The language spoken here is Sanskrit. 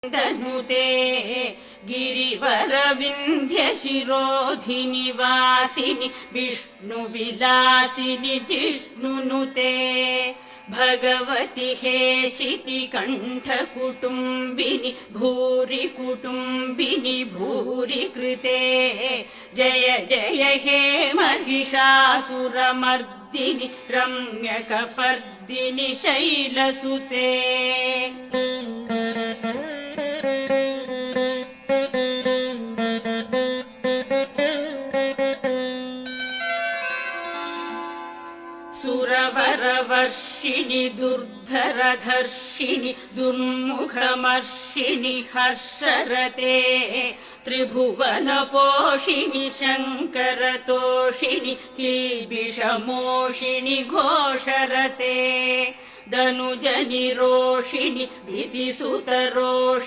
नुते गिरिवरविन्ध्यशिरोधिनि वासिनि विष्णुविलासिनि जिष्णुनुते भगवति हेशिति कण्ठकुटुम्बिनि भूरि कुटुम्बिनि भूरि कृते जय जय हे महिषासुरमर्दिनि रम्यकपर्दिनि शैलसुते सुरवरवर्षिणि दुर्धरधर्षिणि दुर्मुखमर्षिणि हर्षरते त्रिभुवनपोषिणि शङ्करतोषिणि किल्बिषमोषिणि घोषरते दनुजनिरोषिणि भीतिसुतरोषिणि